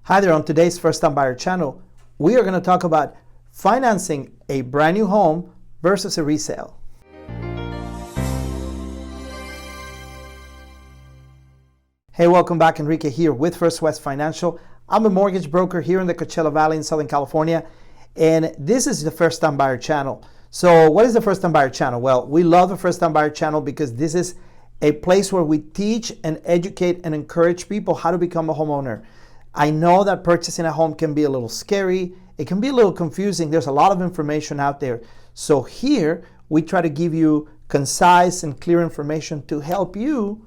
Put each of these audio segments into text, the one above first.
Hi there, on today's First Time Buyer channel, we are going to talk about financing a brand new home versus a resale. Hey, welcome back. Enrique here with First West Financial. I'm a mortgage broker here in the Coachella Valley in Southern California, and this is the First Time Buyer channel. So what is the First Time Buyer channel? Well, we love the First Time Buyer channel because this is a place where we teach and educate and encourage people how to become a homeowner. I know that purchasing a home can be a little scary. It can be a little confusing. There's a lot of information out there. So here we try to give you concise and clear information to help you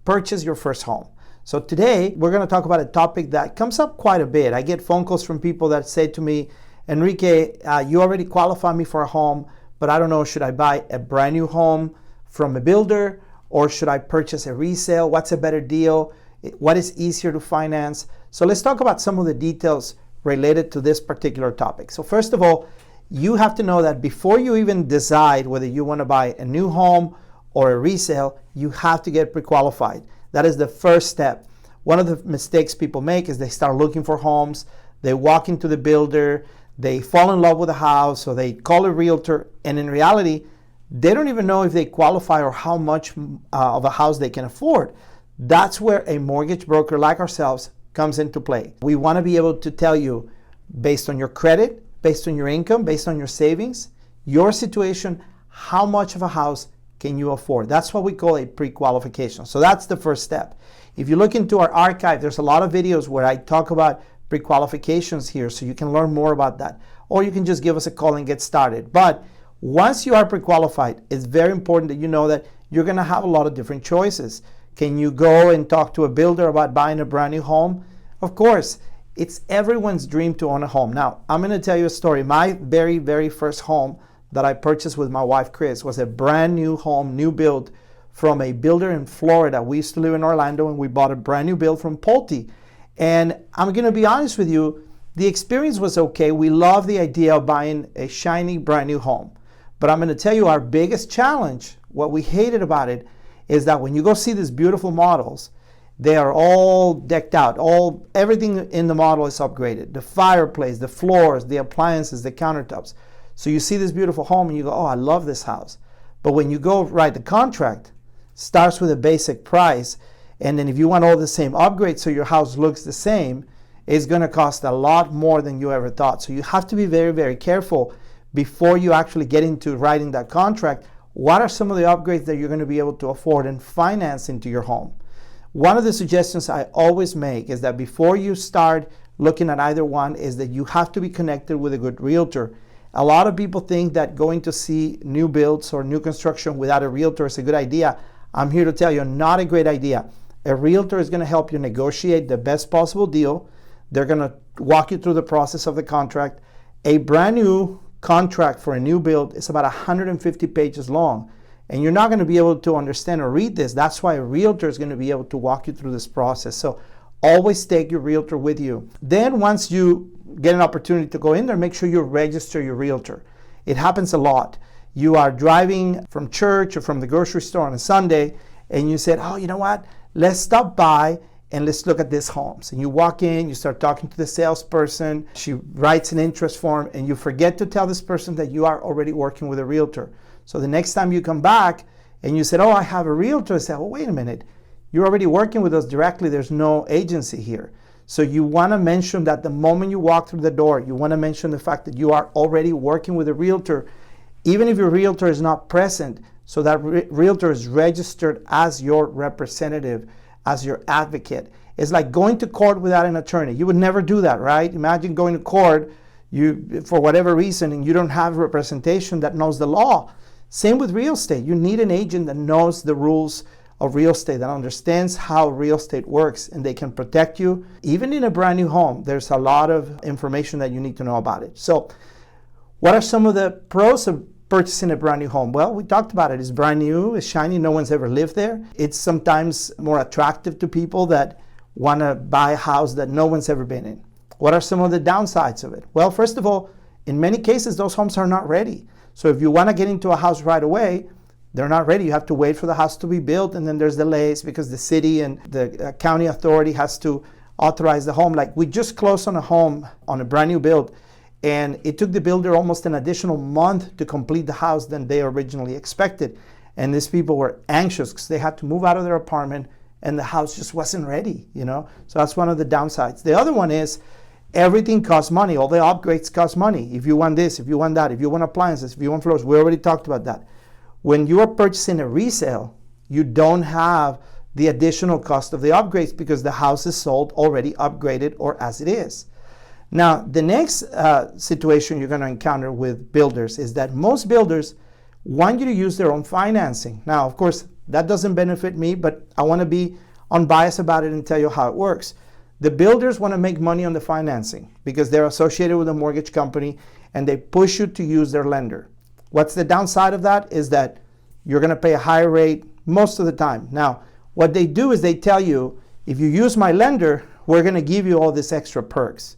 purchase your first home. So today we're going to talk about a topic that comes up quite a bit. I get phone calls from people that say to me, Enrique, you already qualify me for a home, but I don't know, should I buy a brand new home from a builder or should I purchase a resale? What's a better deal? What is easier to finance? So let's talk about some of the details related to this particular topic. So first of all, you have to know that before you even decide whether you want to buy a new home or a resale, you have to get pre-qualified. That is the first step. One of the mistakes people make is they start looking for homes, they walk into the builder, they fall in love with a house, or they call a realtor, and in reality, they don't even know if they qualify or how much of a house they can afford. That's where a mortgage broker like ourselves comes into play. We want to be able to tell you, based on your credit, based on your income, based on your savings, your situation, how much of a house can you afford? That's what we call a pre-qualification. So that's the first step. If you look into our archive, there's a lot of videos where I talk about pre-qualifications here, so you can learn more about that. Or you can just give us a call and get started. But once you are pre-qualified, it's very important that you know that you're going to have a lot of different choices. Can you go and talk to a builder about buying a brand new home? Of course, it's everyone's dream to own a home. Now, I'm going to tell you a story. My very, very first home that I purchased with my wife, Chris, was a brand new home, new build from a builder in Florida. We used to live in Orlando and we bought a brand new build from Pulte. And I'm going to be honest with you, the experience was okay. We love the idea of buying a shiny brand new home. But I'm going to tell you our biggest challenge, what we hated about it, is that when you go see these beautiful models, they are all decked out. Everything in the model is upgraded. The fireplace, the floors, the appliances, the countertops. So you see this beautiful home and you go, oh, I love this house. But when you go write the contract, starts with a basic price. And then if you want all the same upgrades so your house looks the same, it's going to cost a lot more than you ever thought. So you have to be very, very careful before you actually get into writing that contract. What are some of the upgrades that you're going to be able to afford and finance into your home? One of the suggestions I always make is that before you start looking at either one is that you have to be connected with a good realtor. A lot of people think that going to see new builds or new construction without a realtor is a good idea. I'm here to tell you, not a great idea. A realtor is going to help you negotiate the best possible deal. They're going to walk you through the process of the contract. A brand new contract for a new build is about 150 pages long, and you're not going to be able to understand or read this. That's why a realtor is going to be able to walk you through this process. So always take your realtor with you. Then once you get an opportunity to go in there, make sure you register your realtor. It happens a lot. You are driving from church or from the grocery store on a Sunday and you said, oh, you know what, let's stop by and let's look at this home. So you walk in, you start talking to the salesperson, she writes an interest form, and you forget to tell this person that you are already working with a realtor. So the next time you come back and you said, oh, I have a realtor, I say, well, wait a minute, you're already working with us directly, there's no agency here. So you want to mention that the moment you walk through the door, you want to mention the fact that you are already working with a realtor, even if your realtor is not present, so that realtor is registered as your representative, as your advocate. It's like going to court without an attorney. You would never do that, right? Imagine going to court, for whatever reason, and you don't have representation that knows the law. Same with real estate. You need an agent that knows the rules of real estate, that understands how real estate works, and they can protect you. Even in a brand new home, there's a lot of information that you need to know about it. So what are some of the pros of purchasing a brand new home? Well, we talked about it. It's brand new, it's shiny, no one's ever lived there. It's sometimes more attractive to people that want to buy a house that no one's ever been in. What are some of the downsides of it? Well, first of all, in many cases, those homes are not ready. So if you want to get into a house right away, they're not ready. You have to wait for the house to be built, and then there's delays because the city and the county authority has to authorize the home. Like we just closed on a home on a brand new build, and it took the builder almost an additional month to complete the house than they originally expected. And these people were anxious because they had to move out of their apartment and the house just wasn't ready, So that's one of the downsides. The other one is everything costs money. All the upgrades cost money. If you want this, if you want that, if you want appliances, if you want floors, we already talked about that. When you are purchasing a resale, you don't have the additional cost of the upgrades because the house is sold already upgraded or as it is. Now, the next situation you're going to encounter with builders is that most builders want you to use their own financing. Now, of course, that doesn't benefit me, but I want to be unbiased about it and tell you how it works. The builders want to make money on the financing because they're associated with a mortgage company and they push you to use their lender. What's the downside of that is that you're going to pay a higher rate most of the time. Now, what they do is they tell you, if you use my lender, we're going to give you all these extra perks.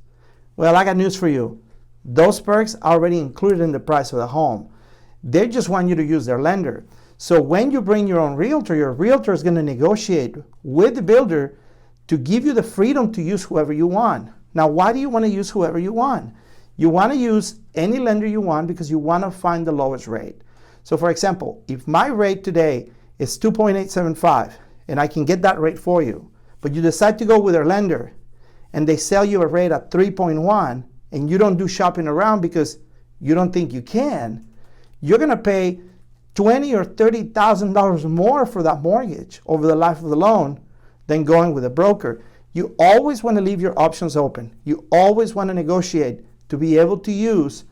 Well, I got news for you. Those perks are already included in the price of the home. They just want you to use their lender. So when you bring your own realtor, your realtor is going to negotiate with the builder to give you the freedom to use whoever you want. Now, why do you want to use whoever you want? You want to use any lender you want because you want to find the lowest rate. So for example, if my rate today is 2.875 and I can get that rate for you, but you decide to go with their lender and they sell you a rate at 3.1 and you don't do shopping around because you don't think you can, you're going to pay $20,000 or $30,000 more for that mortgage over the life of the loan than going with a broker. You always want to leave your options open. You always want to negotiate to be able to use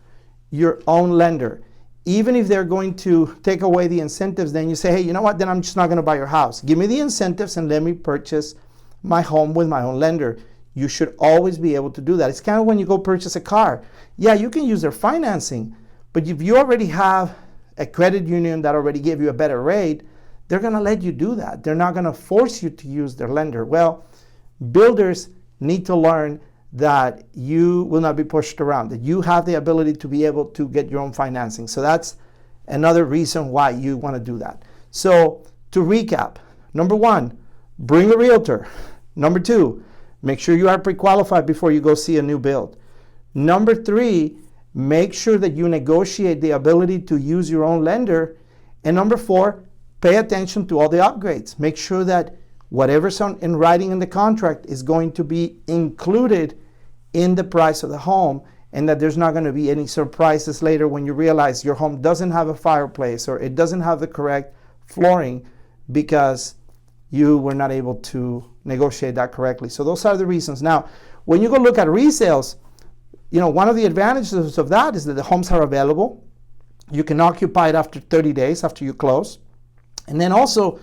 your own lender. Even if they're going to take away the incentives, then you say, hey, you know what, then I'm just not going to buy your house. Give me the incentives and let me purchase my home with my own lender. You should always be able to do that. It's kind of when you go purchase a car. Yeah, you can use their financing, but if you already have a credit union that already gave you a better rate, they're going to let you do that. They're not going to force you to use their lender. Well, builders need to learn that you will not be pushed around, that you have the ability to be able to get your own financing. So that's another reason why you want to do that. So to recap, number one, bring a realtor. Number two, make sure you are pre-qualified before you go see a new build. Number three, make sure that you negotiate the ability to use your own lender. And number four, pay attention to all the upgrades. Make sure that whatever's in writing in the contract is going to be included in the price of the home, and that there's not going to be any surprises later when you realize your home doesn't have a fireplace or it doesn't have the correct flooring because you were not able to negotiate that correctly. So those are the reasons. Now, when you go look at resales, one of the advantages of that is that the homes are available. You can occupy it after 30 days after you close. And then also,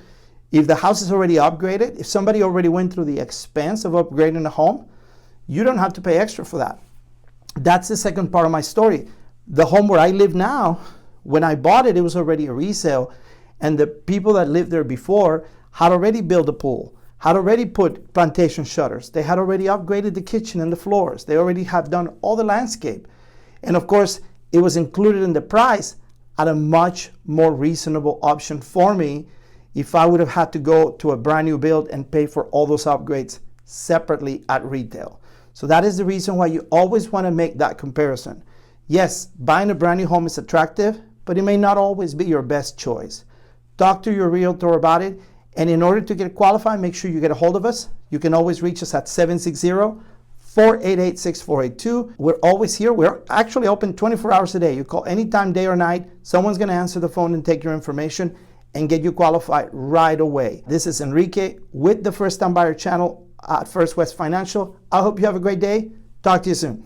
if the house is already upgraded, if somebody already went through the expense of upgrading the home, you don't have to pay extra for that. That's the second part of my story. The home where I live now, when I bought it, it was already a resale. And the people that lived there before had already built a pool, had already put plantation shutters. They had already upgraded the kitchen and the floors. They already have done all the landscape. And of course, it was included in the price at a much more reasonable option for me if I would have had to go to a brand new build and pay for all those upgrades separately at retail. So that is the reason why you always want to make that comparison. Yes, buying a brand new home is attractive, but it may not always be your best choice. Talk to your realtor about it, and in order to get qualified, make sure you get a hold of us. You can always reach us at 760-488-6482. We're always here. We're actually open 24 hours a day. You call anytime, day or night. Someone's going to answer the phone and take your information and get you qualified right away. This is Enrique with the First Time Buyer channel at First West Financial. I hope you have a great day. Talk to you soon.